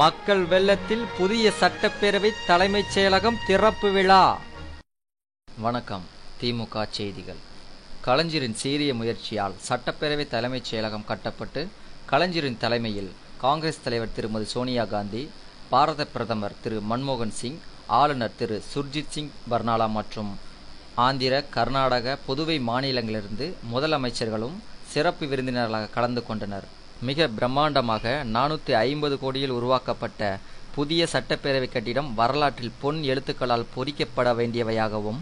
மக்கள் வெள்ளத்தில் புதிய சட்டப்பேரவை தலைமைச் செயலகம் திறப்பு விழா. வணக்கம். திமுக செய்திகள். கலைஞரின் சீரிய முயற்சியால் சட்டப்பேரவை தலைமைச் செயலகம் கட்டப்பட்டு கலைஞரின் தலைமையில் காங்கிரஸ் தலைவர் திருமதி சோனியா காந்தி, பாரத பிரதமர் திரு மன்மோகன் சிங், ஆளுநர் திரு சுர்ஜித் சிங் பர்னாலா மற்றும் ஆந்திர, கர்நாடக, புதுவை மாநிலங்களிலிருந்து முதலமைச்சர்களும் சிறப்பு விருந்தினர்களாக கலந்து கொண்டனர். மிக பிரம்மாண்டமாக 450 கோடியில் உருவாக்கப்பட்ட புதிய சட்டப்பேரவை கட்டிடம் வரலாற்றில் பொன் எழுத்துக்களால் பொறிக்கப்பட வேண்டியவையாகவும்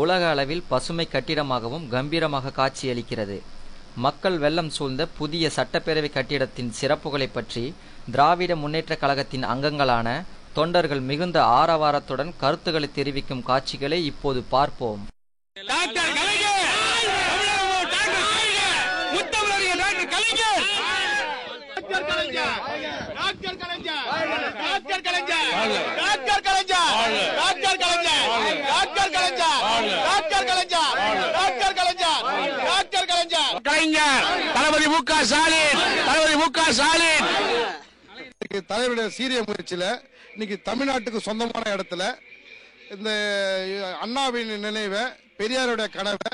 உலக அளவில் பசுமை கட்டிடமாகவும் கம்பீரமாக காட்சியளிக்கிறது. மக்கள் வெள்ளம் சூழ்ந்த புதிய சட்டப்பேரவை கட்டிடத்தின் சிறப்புகளை பற்றி திராவிட முன்னேற்ற கழகத்தின் அங்கங்களான தொண்டர்கள் மிகுந்த ஆரவாரத்துடன் கருத்துக்களை தெரிவிக்கும் காட்சிகளை இப்போது பார்ப்போம். தளபதி மு க ஸ்டாலின், தளபதி மு க ஸ்டாலின் தலைவருடைய சீரிய முயற்சியில இன்னைக்கு தமிழ்நாட்டுக்கு சொந்தமான இடத்துல இந்த அண்ணாவின் நினைவை, பெரியாருடைய கனவை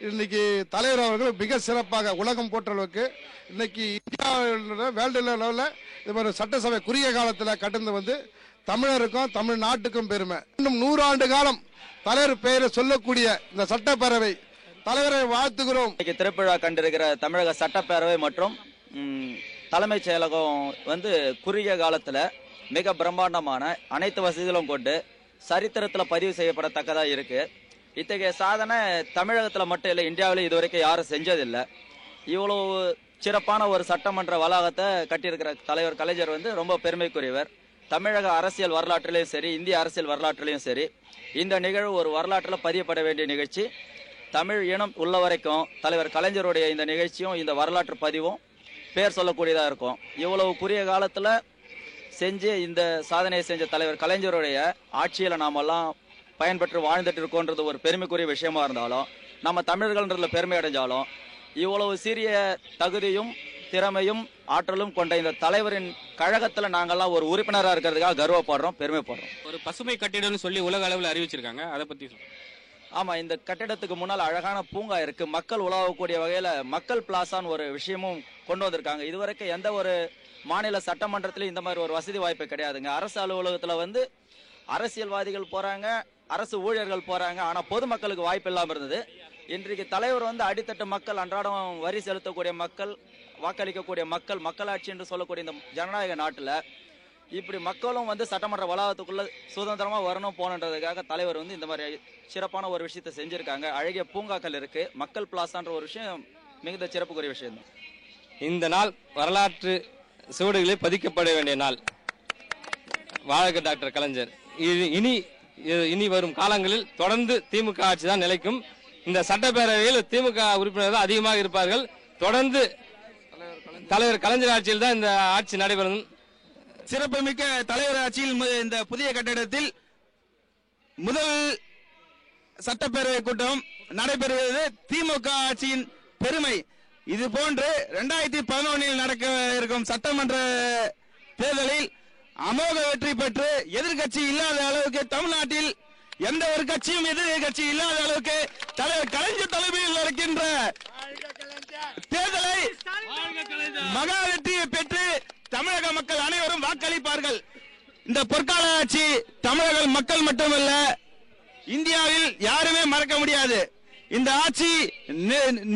இன்னைக்கு தலைவர் அவர்கள் மிக சிறப்பாக உலகம் போற்ற அளவுக்கு இன்னைக்கு இந்தியாவில் வேர்ல்டு லெவலில் இது மாதிரி சட்டசபை குறுகிய காலத்தில் கட்டந்து வந்து தமிழருக்கும் தமிழ்நாட்டுக்கும் பெருமை. இன்னும் 100 ஆண்டு காலம் தலைவர் பெயரை சொல்லக்கூடிய இந்த சட்டப்பேரவை தலைவரை வாழ்த்துகிறோம். திறப்பு விழா கண்டிருக்கிற தமிழக சட்டப்பேரவை மற்றும் தலைமைச் செயலகம் வந்து குறுகிய காலத்தில் மிக பிரம்மாண்டமான அனைத்து வசதிகளும் கொண்டு சரித்திரத்தில் பதிவு செய்யப்படத்தக்கதாக இருக்கு. இத்தகைய சாதனை தமிழகத்தில் மட்டும் இல்லை, இந்தியாவில் இதுவரைக்கும் யாரும் செஞ்சதில்லை. இவ்வளவு சிறப்பான ஒரு சட்டமன்ற வளாகத்தை கட்டியிருக்கிற தலைவர் கலைஞர் வந்து ரொம்ப பெருமைக்குரியவர். தமிழக அரசியல் வரலாற்றிலையும் சரி, இந்திய அரசியல் வரலாற்றிலையும் சரி, இந்த நிகழ்வு ஒரு வரலாற்றில் பதியப்பட வேண்டிய நிகழ்ச்சி. தமிழ் இனம் உள்ள வரைக்கும் தலைவர் கலைஞருடைய இந்த நிகழ்ச்சியும் இந்த வரலாற்று பதிவும் பேர் சொல்லக்கூடியதாக இருக்கும். இவ்வளவு குறுகிய காலத்தில் செஞ்சு இந்த சாதனையை செஞ்ச தலைவர் கலைஞருடைய ஆட்சியில் நாமெல்லாம் பயன்பெற்று வாழ்ந்துட்டு இருக்கோன்றது ஒரு பெருமைக்குரிய விஷயமா இருந்தாலும், நம்ம தமிழர்கள்ன்றதுல பெருமை அடைஞ்சாலும், இவ்வளவு சீரிய தகுதியும் திறமையும் ஆற்றலும் கொண்ட இந்த தலைவரின் கழகத்தில் நாங்கள்லாம் ஒரு உறுப்பினராக இருக்கிறதுக்காக கர்வப்படுறோம், பெருமைப்படுறோம். ஒரு பசுமை கட்டிடம்னு சொல்லி உலக அளவில் அறிவிச்சிருக்காங்க, அதை பற்றி ஆமா, இந்த கட்டிடத்துக்கு முன்னால் அழகான பூங்கா இருக்கு. மக்கள் உலாவக்கூடிய வகையில மக்கள் பிளாசான்னு ஒரு விஷயமும் கொண்டு வந்திருக்காங்க. இதுவரைக்கும் எந்த ஒரு மாநில சட்டமன்றத்திலும் இந்த மாதிரி ஒரு வசதி வாய்ப்பு கிடையாதுங்க. அரசு அலுவலகத்துல வந்து அரசியல்வாதிகள் போறாங்க, அரசு ஊழியர்கள் போறாங்க, ஆனா பொதுமக்களுக்கு வாய்ப்பு இல்லாம இருந்தது. இன்றைக்கு தலைவர் வந்து அடித்தட்டு மக்கள், அன்றாடம் வரி செலுத்தக்கூடிய மக்கள், வாக்களிக்கக்கூடிய மக்கள், மக்களாட்சி என்று சொல்லக்கூடிய இந்த ஜனநாயக நாட்டுல இப்படி மக்களும் வந்து சட்டமன்ற வளாகத்துக்குள்ள சுதந்திரமா வரணும் போனன்றதுக்காக தலைவர் வந்து இந்த மாதிரி சிறப்பான ஒரு விஷயத்தை செஞ்சிருக்காங்க. அழகிய பூங்காக்கள் இருக்கு, மக்கள் பிளாசான்ற ஒரு விஷயம் மிகுந்த சிறப்புக்குரிய விஷயம் தான். இந்த நாள் வரலாற்று சுவடுகளில் பதிக்கப்பட வேண்டிய நாள். வாழ்க டாக்டர் கலைஞர். இனி வரும் காலங்களில் தொடர்ந்து திமுக ஆட்சி தான் நிலைக்கும். இந்த சட்டப்பேரவையில் திமுக உறுப்பினர் தான் அதிகமாக இருப்பார்கள். தொடர்ந்து தலைவர் கலைஞர் ஆட்சியில் தான் இந்த ஆட்சி நடைபெறும். சிறப்புமிக்க தலைவர் ஆட்சியில் இந்த புதிய கட்டிடத்தில் முதல் சட்டப்பேரவை கூட்டம் நடைபெறுவது திமுக ஆட்சியின் பெருமை. இது போன்று 2011 நடக்க இருக்கும் சட்டமன்ற தேர்தலில் அமோக வெற்றி பெற்று எதிர்கட்சி இல்லாத அளவுக்கு தமிழ்நாட்டில் எந்த ஒரு கட்சியும் எதிர்கட்சி இல்லாத அளவுக்கு தலைவர் கலைஞர் தலைமையில் இருக்கின்ற தேர்தலை மகா வெற்றியை பெற்று தமிழக மக்கள் அனைவரும் வாக்களிப்பார்கள். இந்த பொற்கால ஆட்சி தமிழக மக்கள் மட்டுமல்ல, இந்தியாவில் யாருமே மறக்க முடியாது. இந்த ஆட்சி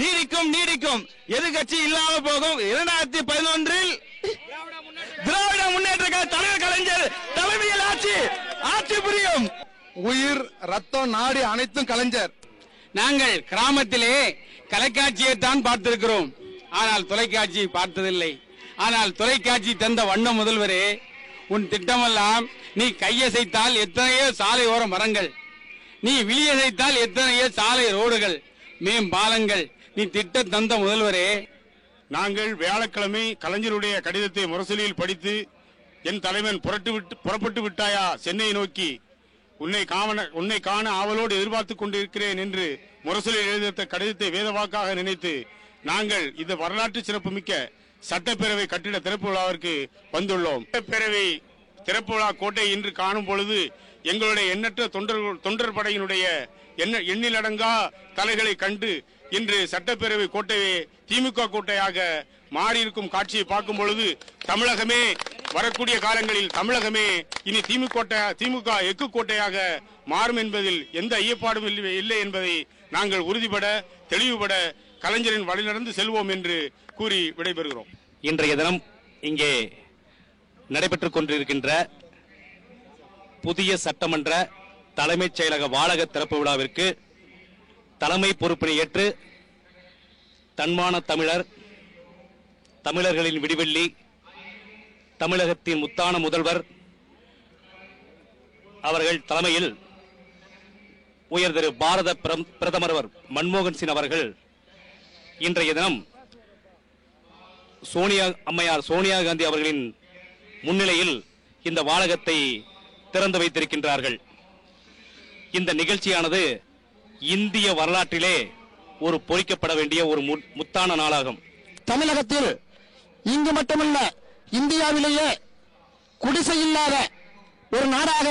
நீடிக்கும், எதிர்கட்சி இல்லாம போகும். 2011 திராவிட முன்னேற்ற தலைவர் கலைஞர் தலைமையில் ஆட்சி புரியும். உயிர், ரத்தம், நாடி அனைத்தும் கலைஞர். நாங்கள் கிராமத்திலே கலைக்காட்சியை தான் பார்த்திருக்கிறோம், ஆனால் தொலைக்காட்சியை பார்த்ததில்லை. ஆனால் தொலைக்காட்சி தந்த வண்ண முதல்வரே, உன் திட்டமெல்லாம் நீ கையசைத்தால் எத்தனையோ சாலை ஓர மரங்கள், நீ விழியசைத்தால் எத்தனையோ சாலை ரோடுகள், மேம்பாலங்கள், நீ திட்ட தந்த முதல்வரே. நாங்கள் வியாழக்கிழமை கலைஞருடைய கடிதத்தை முரசொலியில் படித்து, என் தலைவன் புறப்பட்டு விட்டாயா சென்னையை நோக்கி, உன்னை காண ஆவலோடு எதிர்பார்த்துக் கொண்டிருக்கிறேன் என்று முரசொலியில் எழுதிய கடிதத்தை வேதவாக்காக நினைத்து நாங்கள் இந்த வரலாற்று சிறப்புமிக்க சட்டப்பேரவை கட்டிட திறப்பு விழாவிற்கு வந்துள்ளோம். சட்டப்பேரவை திறப்பு விழா கோட்டை இன்று காணும் பொழுது எங்களுடைய எண்ணற்ற தொண்டர் படையினுடைய எண்ணிலடங்கா தலைகளை கண்டு இன்று சட்டப்பேரவை கோட்டையை திமுக கோட்டையாக மாறியிருக்கும் காட்சியை பார்க்கும் பொழுது தமிழகமே வரக்கூடிய காலங்களில் தமிழகமே இனி திமுக எக்கு கோட்டையாக மாறும் என்பதில் எந்த ஐயப்பாடும் இல்லை என்பதை நாங்கள் உறுதிபட தெளிவுபட கலைஞரின் வழிநடந்து செல்வோம் என்று கூறி விடைபெறுகிறோம். இன்றைய தினம் இங்கே நடைபெற்றுக் கொண்டிருக்கின்ற புதிய சட்டமன்ற தலைமைச் செயலக வாளக திறப்பு விழாவிற்கு தலைமை பொறுப்பினை ஏற்று தன்மான தமிழர், தமிழர்களின் விடிவெள்ளி, தமிழகத்தின் முத்தான முதல்வர் அவர்கள் தலைமையில் உயர் திரு பாரத பிரதமர் மன்மோகன் சிங் அவர்கள் இன்றைய தினம் அம்மையார் சோனியா காந்தி அவர்களின் முன்னிலையில் இந்த வாளகத்தை திறந்து வைத்திருக்கின்றார்கள். இந்த நிகழ்ச்சியானது இந்திய வரலாற்றிலே ஒரு பொறிக்கப்பட வேண்டிய ஒரு முத்தான நாளாகும். தமிழகத்தில் இங்கு மட்டுமல்ல, இந்தியாவிலேயே குடிசை இல்லாத ஒரு நாடாக